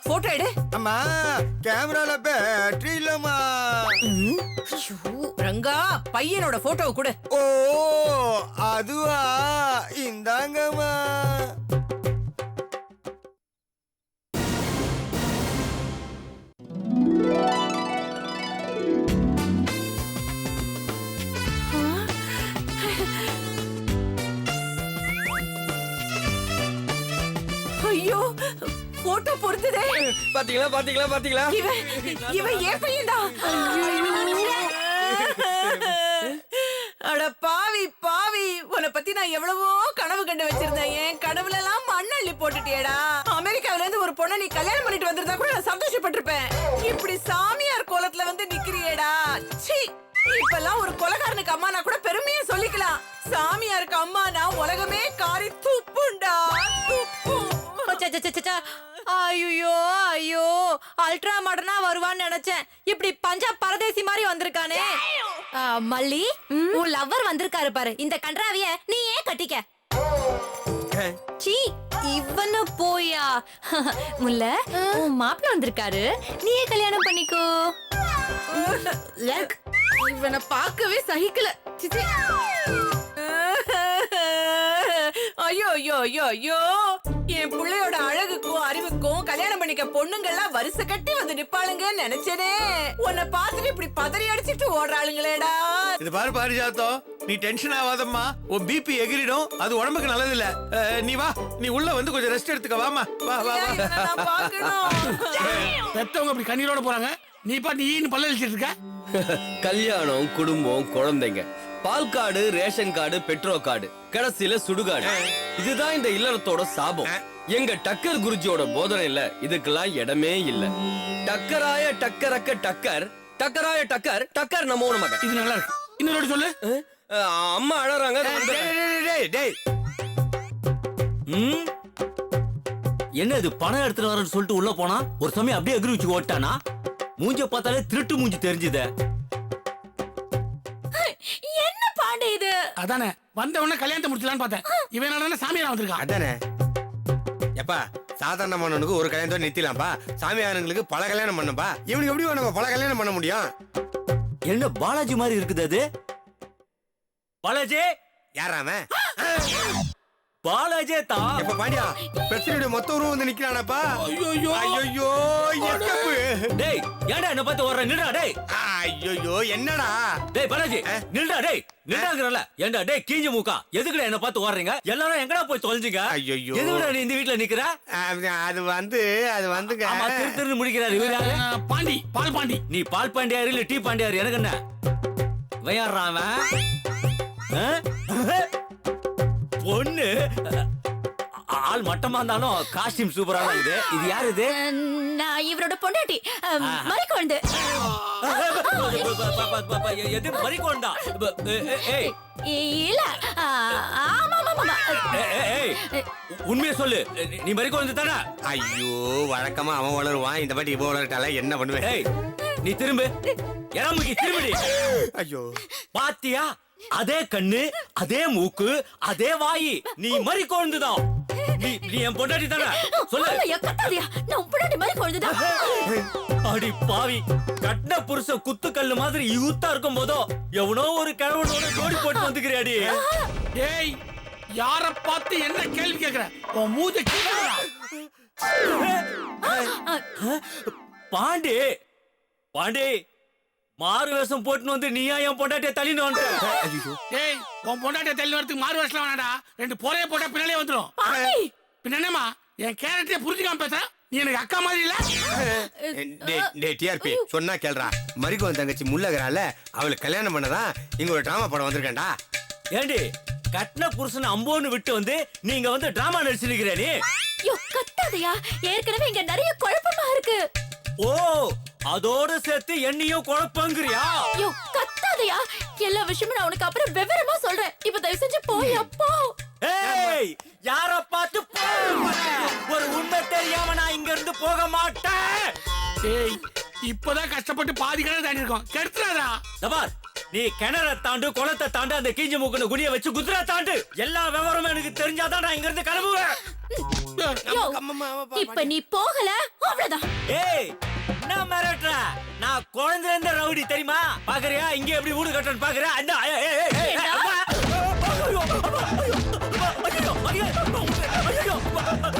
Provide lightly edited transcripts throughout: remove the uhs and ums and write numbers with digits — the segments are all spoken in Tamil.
போட்டோ எடு. அம்மா கேமரால பேட்டரி இல்லம்மா. ரங்கா பையனோட போட்டோவை கொடு. ஓ அதுவா, இந்தாங்கம்மா. ஐயோ போட்டோ பொறுத்ததே. பாத்தீங்களா பாத்தீங்களா பாத்தீங்களா? இவன் ஏன் பையன்தான்? அட பாவி பாவி, உன்னை பத்தி நான் எவ்வளவோ கனவு கண்டு வச்சிருந்தேன். என் கனவுல எல்லாம் மண்ணள்ளி போட்டுட்டியடா. அமெரிக்காவில இருந்து ஒரு பொண்ணை நீ கல்யாணம் பண்ணிட்டு வந்திருந்தா கூட நான் சந்தோஷப்பட்டிருப்பேன். இப்படி சாமியார் கோலத்துல வந்து நிக்கிறியேடா. சீ, இப்பெல்லாம் ஒரு கொலைகாரனுக்கு அம்மானா கூட பெருமையா சொல்லிக்கலாம். சாமியாருக்கு அம்மானா உலகமே காரி துப்புண்டா, துப்பு. ஐயோ ஐயோ, அல்ட்ரா மாடர்னா வருவான்னு நினைச்சேன். இப்படி பஞ்சாப் பரதேசி மாதிரி வந்திருக்கானே. மல்லி, உன் லவ்வர் வந்திருக்காரு பாரு. இந்த கன்றாவிய நீ ஏன் கட்டிக்க? சீ, இவனு போயா. முல்ல, உன் மாப்பிள்ள வந்திருக்காரு, நீயே கல்யாணம் பண்ணிக்கோ. இவனை பார்க்கவே சகிக்கல. ஐயோ ஐயோ ஐயோ ஐயோ, என் பிள்ளையோட அழகுக்கும் அறிவுக்கும் கல்யாணம் பண்ணிக்க பொண்ணுங்கள்லாம் வரிசை கட்டி வந்து நிப்பாளுங்க நினைச்சனே. உன்னை பார்த்துட்டு இப்படி பதறி அடிச்சிட்டு ஓடுறாளுங்களேடா. இது பாரு பாரிஜாத்தம், நீ டென்ஷன் ஆகாதம்மா. உன் பிபி எகிரிடும், அது உடம்புக்கு நல்லது இல்ல. நீ வா, நீ உள்ள வந்து கொஞ்சம் ரெஸ்ட் எடுத்துக்க. வாமா, வா வா வா. நான் பார்க்கணும். பெத்தவங்க அப்படி கண்ணீரோட போறாங்க, நீ பாட்டு ஈன்னு பல்ல அடிச்சிட்டு இருக்க. கல்யாணம், குடும்பம், குழந்தைங்க, பால் card, ration card, petro card, கடைசியில சுடுகாடு. இதுதான் இந்த இல்லறத்தோட சாபம். எங்க டக்கர் குருஜியோட போதனையில இதுக்கெல்லாம் இடமே இல்ல. டக்கராய டக்கரக்க டக்கர், டக்கராய டக்கர், டக்கர் நம்ம மகன். இது நல்லா இருக்கு, இன்னொரு சொல்லு. அம்மா அழறாங்க. என்ன இது பணம் எடுத்துட்டு வரேன்னு சொல்லிட்டு உள்ள போனா ஒரு சமயம் அப்படியே எகிரி வச்சு ஓட்டானா? மூஞ்ச பார்த்தாலே திருட்டு மூஞ்சி தெரிஞ்சுத. என்ன பாண்டு இது? அதானே வந்த உடனே கல்யாணத்தை முடிச்சலான்னு பார்த்தேன். இவன் என்னடா சாமியார் வந்திருக்கான். அதானே எப்பா, சாதாரண மன்னனுக்கு ஒரு கல்யாணத்தோட நிறுத்திலாம்ப்பா. சாமியாரங்களுக்கு பல கல்யாணம் பண்ணப்பா. இவனுக்கு எப்படி நம்ம பல கல்யாணம் பண்ண முடியும்? என்ன பாலாஜி மாதிரி இருக்குது அது? பாலாஜி யாராம? பாலாஜே தான். எப்ப பாண்டியா, பிரச்சனையோட மொத்த உருவம் வந்து நிக்கிறானப்பா. ஐயோ ஐயோ, டேய் ஏன்டா என்ன பார்த்து ஓடுற? நில்றா டேய். ஐயோ என்னடா? டேய் பாலாஜி நில்றா டேய். நில்றாங்கறல. ஏன்டா டேய் கீஞ்ச மூக்கா, எதுக்குடா என்ன பார்த்து ஓடுறீங்க? எல்லாரும் எங்கடா போய் தொலைஞ்சீங்க? ஐயோ, எதுக்குடா நீ இந்த வீட்ல நிக்கிற? அது வந்துங்க. ஆமா, திரு முடிக்கிறாரு இவரு. பாண்டி, பால் பாண்டி. நீ பால் பாண்டியாரு இல்ல டீ பாண்டியாரு? எனக்கு என்ன வயாடுறான் பொண்ணு. ஆள் மட்டமா இருந்தாலும் காஸ்டியூம் சூப்பரா இருக்குது. இது யாரு இது? நான் இவரோட பொண்டாட்டி மரிக்கொண்டு. எது மரிக்கொண்டா? இல்ல, ஆமா ஆமா. உண்மையை சொல்லு, நீ மரிக்கொண்டு தானே? ஐயோ, வழக்கமா அவன் வளருவான், இந்த பாட்டி இவன் வளர்ட்டால என்ன பண்ணுவேன்? நீ திரும்பு, இறமுகி திரும்பி. ஐயோ பாத்தியா, அதே கண்ணு, அதே மூக்கு, அதே வாயி. நீ மரிக்கொண்டுதான். நீ என் பொண்டாட்டி தானே? சொல்லு. நான் பொண்டாட்டி மரிக்கொண்டுதான். அடி பாவி, கட்டின புருஷ குத்துக்கல்லு மாதிரி யூத்தா இருக்கும் போதோ எவனோ ஒரு கிழவனோட ஜோடி போட்டு வந்துக்கிறியாடி. டேய், யார பார்த்து என்ன கேள்வி கேக்குற? உன் மூஞ்ச கீழடா. பாண்டி பாண்டி, மாறு வேஷம் போட்டுன்னு வந்து நீயா என் பொண்டாட்டிய தள்ளின்னு வந்து. டேய், உன் பொண்டாட்டிய தள்ளி வரதுக்கு மாறு வருஷம் வேணாடா. ரெண்டு போரைய போட்டா பின்னாலே வந்துரும். பின்ன என்னமா என் கேரக்டரை புரிஞ்சுக்காம பேசுற? நீ எனக்கு அக்கா மாதிரி இல்ல. டிஆர்பி சொன்னா கேள்றா. மரிக்கோன் தங்கச்சி முள்ளகரால அவளுக்கு கல்யாணம் பண்ணதான் இங்க ஒரு டிராமா படம் வந்திருக்கேன்டா. ஏண்டி, கட்டின புருஷனை அம்போன்னு விட்டு வந்து நீங்க வந்து டிராமா நடிச்சிருக்கிற நீ? கத்தாதையா, ஏற்கனவே இங்க நிறைய குழப்பமா இருக்கு. ஓ, அதோட சேர்த்து என்னையும் குழப்பங்கிறியா? கத்தாதையா, எல்லா விஷயமும் நான் உனக்கு அப்புறம் விவரமா சொல்றேன். இப்ப தயவு செஞ்சு போய் அப்போ. ஏய், யார பார்த்து ஒரு உண்மை தெரியாம நான் இங்க இருந்து போக மாட்டேன். டேய், இப்பதான் கஷ்டப்பட்டு பாதி கிணறு தாண்டி இருக்கோம், கெடுத்துறாதா. தபார், நீ கிணற தாண்டு, குளத்தை தாண்டு, அந்த கீஞ்ச மூக்குன குடிய வச்சு குதிரை தாண்டு. எல்லா விவரமும் எனக்கு தெரிஞ்சாதான் நான் இங்க இருந்து கிளம்புவேன். யோ, இப்ப நீ போகல அவ்வளவுதான். ஏய் என்ன மிரட்டுற? நான் குழந்தைல இருந்த ரவுடி தெரியுமா? பாக்குறியா இங்க எப்படி வீடு கட்டணும் பாக்குறியா? அந்த ஏய், ஏய், ஏய், ஏய், ஏண்டா? அம்மா. ஐயோ, அம்மா, ஐயோ, அம்மா, ஐயோ, ஐயோ, ஐயோ,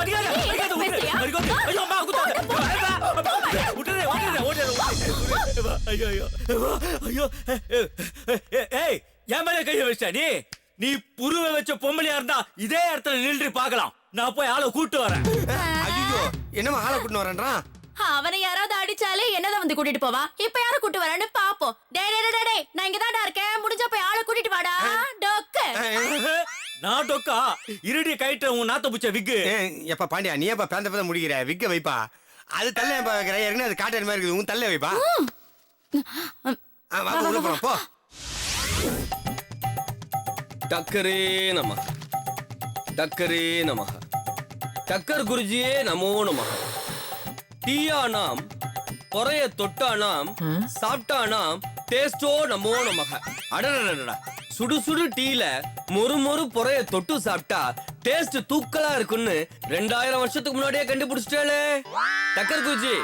அடிக்காத, அடிக்காத, பேசுறியா? அடிக்காத, ஐயோ, அம்மா, குத்தாத. விட்டுடு, விட்டுடு, விட்டுடு. ஐயோ, ஐயோ, ஐயோ, ஏய், என் மேல கைய வச்ச நீ புருவ வச்ச பொம்பளையா இருந்தா இதே இடத்துல நின்று பார்க்கலாம். நான் போய் ஆளை கூட்டு வரேன். ஐயோ என்னமா ஆளை கூட்டின்னு வரேன்றான்? அவனை யாராவது அடிச்சாலே என்னதான் வந்து கூட்டிட்டு போவா? இப்ப யார கூட்டு வரான்னு பாப்போம். டேய் டேய் டேய் டேய், நான் இங்க தான்டா இருக்கேன். முடிஞ்ச போய் ஆளை கூட்டிட்டு வாடா. டொக்கு. நான் டொக்கா இருடி கைட்ட உன் நாத்த புச்ச விக்கு. எப்ப பாண்டியா நீ எப்ப பேந்த முடிக்கிற விக்க வைப்பா? அது தள்ள வைக்கிற ஏற்கனவே அது காட்டுற மாதிரி இருக்குது. உன் தள்ள வைப்பா. வாங்க உள்ள போறோம் போ. டக்கரே நமஹ டக்கரே நமஹ டக்கர் குருஜியே நமோ நமஹ டீயானாம் பொறைய தொட்டானாம் சாப்பிட்டானாம் டேஸ்டோ நமோ நமஹ. அடடடடா சுடு சுடு டீல மொறு மொறு பொறைய தொட்டு சாப்பிட்டா டேஸ்ட் தூக்கலா இருக்குன்னு 2000 வருஷத்துக்கு முன்னாடியே கண்டுபிடிச்சிட்டாளே டக்கர் குருஜி.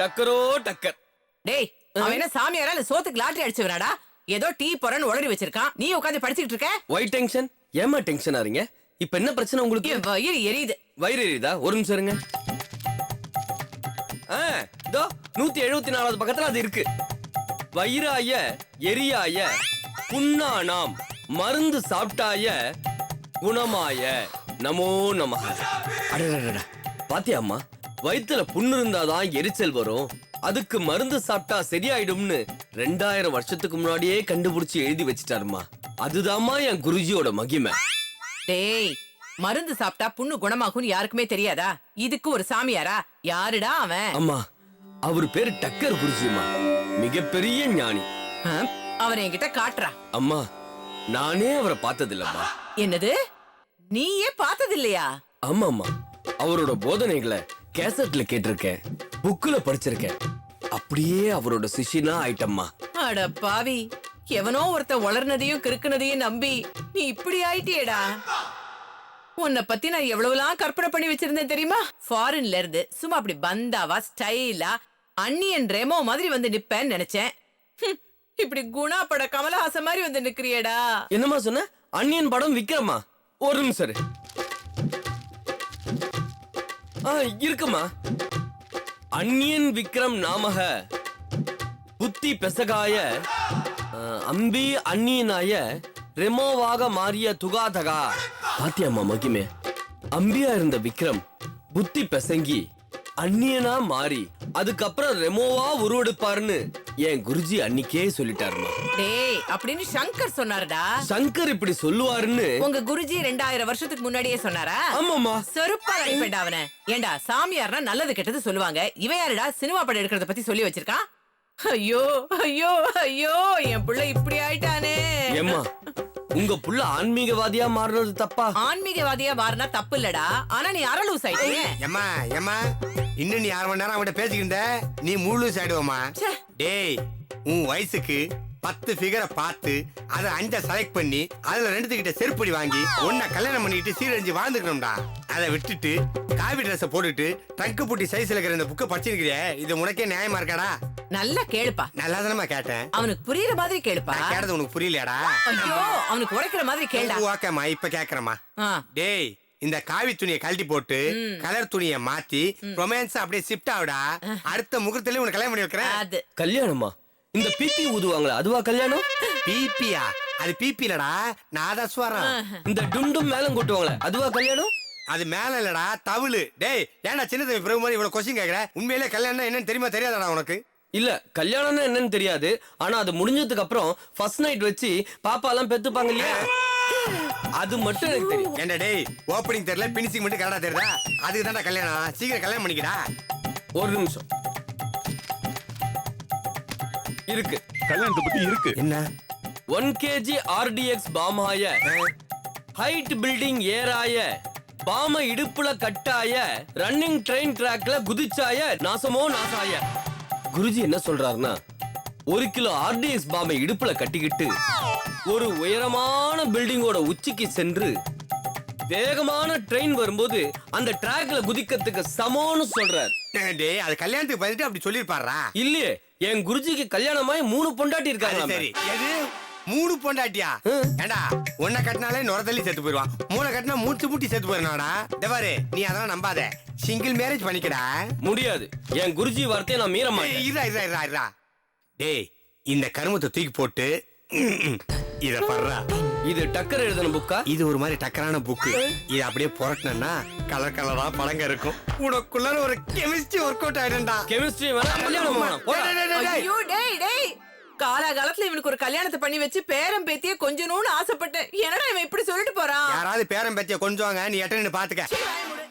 டக்கரோ டக்கர். டேய் அவன் என்ன சாமியாரா இல்ல சோத்துக்கு லாட்டரி அடிச்சு வராடா? ஏதோ டீ போறன்னு உளறி வச்சிருக்கான். நீ உட்கார்ந்து படிச்சிட்டு இருக்க. Why tension? ஏமா டென்ஷன் ஆறீங்க? இப்ப என்ன பிரச்சனை உங்களுக்கு? என் வயிறு எரியுது. வயிறு எரியுதா? ஒரு நிமிஷம் இருங்க. இதோ 174வது பக்கத்துல அது இருக்கு. வயிறாய எரியாய புண்ணானாம் மருந்து சாப்பிட்டாய குணமாய நமோ நமஹ. அடடடடா பாத்தியாம்மா, வயித்துல புண்ணு இருந்தாதான் எரிச்சல் வரும், அதுக்கு மருந்து சாப்பிட்டா சரியாயிடும்னு 2000 வருஷத்துக்கு முன்னாடியே கண்டுபிடிச்சு எழுதி வச்சிட்டாருமா. அதுதாம்மா என் குருஜியோட மகிமை. டேய் மருந்து சாப்பிட்டா புண்ணு குணமாகும் யாருக்குமே தெரியாதா? இதுக்கு ஒரு சாமியாரா? யாருடா அவன்? அம்மா அவர் பேரு டக்கர் குருஜிமா, மிகப்பெரிய ஞானி. அவனை என்கிட்ட காட்டுறா. அம்மா நானே அவரை பார்த்ததில்லம்மா. என்னது நீயே பார்த்தது இல்லையா? ஆமாம்மா, அவரோட போதனைகளை கேசட்ல கேட்டிருக்கேன், புக்குல படிச்சிருக்கேன், அப்படியே அவரோட சிஷியனா ஆயிட்டம்மா. அட பாவி, எவனோ ஒருத்த வளர்னதையும் கிறுக்குனதையும் நம்பி நீ இப்படி ஆயிட்டியேடா. உன்னை பத்தி நான் எவ்வளவுலாம் கற்பனை பண்ணி வச்சிருந்தேன் தெரியுமா? ஃபாரின்ல இருந்து சும்மா அப்படி பந்தாவா ஸ்டைலா அன்னியன் ரெமோ மாதிரி வந்து நிப்பேன்னு நினைச்சேன். இப்படி குணா பட கமலஹாசன் மாதிரி வந்து நிக்கிறியேடா. என்னம்மா சொன்ன? அன்னியன் படம் விக்ரமா? ஒரு நிமிஷம் இரு. இருக்குமா. அன்னியன் விக்ரம் நாமக புத்தி பெசகாய அம்பி அன்னியனாய ரெமோவாக மாறிய துகாதகா. பாத்தியம்மா மகிமே, அம்பியா இருந்த விக்ரம் புத்தி பெசங்கி அன்னியனா மாறி அதுக்கப்புறம் ரெமோவா உருவெடுப்பாருன்னு என் குருஜி அன்னிக்கே சொல்லிட்டாருமா. டேய் அப்படின்னு சங்கர் சொன்னாருடா. சங்கர் இப்படி சொல்லுவாருன்னு உங்க குருஜி 2000 வருஷத்துக்கு முன்னாடியே சொன்னாரா? ஆமாமா. செருப்பா அனுப்பிடா அவனை. ஏண்டா சாமியார்னா நல்லது கெட்டது சொல்லுவாங்க, இவன் யாருடா சினிமா படம் எடுக்கிறத பத்தி சொல்லி வச்சிருக்கான்? ஐயோ ஐயோ ஐயோ, என் புள்ள இப்படி ஆயிட்டானே. ஏம்மா உங்க புள்ள ஆன்மீகவாதியா மாறினது தப்பா? ஆன்மீகவாதியா மாறினா தப்பு இல்லடா, ஆனா நீ அரலூஸ் ஆயிட்டியே. ஏம்மா ஏம்மா இன்னும் நீ 1/2 மணி நேரம் அவன்கிட்ட பேசிக்கிட்ட நீ முழு ஆயிடுவோமா? டேய் உன் வயசுக்கு 10 ஃபிகரை பார்த்து அதை 5 செலக்ட் பண்ணி அதுல 2 கிட்ட செருப்படி வாங்கி ஒன்ன கல்யாணம் பண்ணிட்டு சீரழிஞ்சு வாழ்ந்துக்கணும்டா. அதை விட்டுட்டு காவி ட்ரெஸ் போட்டுட்டு ட்ரங்க் புட்டி சைஸ்ல இருக்கிற இந்த புக்கை படிச்சிருக்கிறியே, இது உனக்கே நியாயமா இருக்காடா? நல்லா கேளுப்பா. நல்லா தானமா கேட்டேன். அவனுக்கு புரியுற மாதிரி கேளுப்பா. நான் கேட்டது உனக்கு புரியலையாடா? ஐயோ அவனுக்கு உரைக்கிற மாதிரி கேளுடா. ஓகேம்மா இப்ப கேக்குறேம்மா. ஆ. டேய் இந்த காவி துணியை கழட்டி போட்டு கலர் துணியை மாத்தி ரொமான்ஸ் அப்படியே ஷிஃப்ட் ஆகுடா. அடுத்த முகூர்த்தத்துல உனக்கு கல்யாணம் பண்ணி வைக்கிறேன். அது கல்யாணமா? இந்த பிபி ஊதுவாங்களா அதுவா கல்யாணம்? பிபியா? அது பிபி இல்லடா, நாதஸ்வரம். இந்த டுண்டும் மேலம் கொட்டுவாங்களே அதுவா கல்யாணம்? அது மேல இல்லடா, தவுளு. டேய் ஏன்டா சின்ன தம்பி பிரபு மாதிரி இவ்வளவு கொஸ்டின் கேக்குற? உண்மையிலே கல்யாணம் என்னன்னு தெரியுமா தெரியாதடா உனக்கு? இல்ல கல்யாணம்னா என்னன்னு தெரியாது, ஆனா அது முடிஞ்சதுக்கு அப்புறம் ஃபர்ஸ்ட் நைட் வச்சு பாப்பா எல்லாம் பெத்துப்பாங்க இல்லையா, அது மட்டும் எனக்கு தெரியும். ஏன்டா டேய் ஓப்பனிங் தெரியல பினிஷிங் மட்டும் கரெக்டா தெரியுதா? அதுக்கு தான்டா கல்யாணம். சீக்கிரம் கல்யாணம் பண்ணிக்கடா. ஒரு நிமிஷம் இருக்கு. கல்யாணத்தை பத்தி இருக்கு. என்ன 1 kg RDX பாமாய ஹைட் பில்டிங் ஏராய பாம இடுப்புல கட்டாய ரன்னிங் ட்ரெயின் ட்ராக்ல குதிச்சாய நாசமோ நாசாய. குருஜி என்ன சொல்றாருன்னா 1 கிலோ RDX பாமை இடுப்புல கட்டிக்கிட்டு ஒரு உயரமான பில்டிங்கோட உச்சிக்கு சென்று வேகமான ட்ரெயின் வரும்போது அந்த ட்ராக்ல குதிக்கிறதுக்கு சமம்னு சொல்றார். டேய் அது கல்யாணத்துக்கு பதிட்டு அப்படி சொல்லிருப்பாரா? இல்லையே, என் குருஜிக்கு கல்யாணமாயி 3 பொண்டாட்டி இருக்காங்க. சரி எது 3 பொண்டாட்டியா? ஏண்டா ஒன்ன கட்டினாலே நுர தள்ளி செத்து போயிருவான், 3 கட்டினா மூச்சு முட்டி செத்து போயிருவாடா. டேய் நீ அதெல்லாம் நம்பாத, சிங்கிள் மேரேஜ் பண்ணிக்கடா. முடியாது, என் குருஜி வார்த்தையை நான் மீற மாட்டேன். இருடா. டேய் இந்த கருமத்தை தூக்கி போட்டு இத பர்றா. இது டக்கர் எழுதின புக்கா? இது ஒரு மாதிரி டக்கரான புக்கு. இது அப்படியே புரட்டினா கலர் கலரா பழங்க இருக்கும். உனக்குள்ள ஒரு கெமிஸ்ட்ரி ஒர்க் அவுட் ஆயிடும்டா. கெமிஸ்ட்ரி வேணா கல்யாணம் வேணாம். போடா. ஐயோ டேய் டேய், காலாகாலத்துல இவனுக்கு ஒரு கல்யாணத்தை பண்ணி வச்சு பேரம் பேத்திய கொஞ்சணும்னு ஆசைப்பட்டேன். என்னடா இவன் இப்படி சொல்லிட்டு போறான்? யாராவது பேரம் பேத்திய கொஞ்சம் நீ எட்ட நின்னு பாத்துக்க. சீ, வாயை மூடு.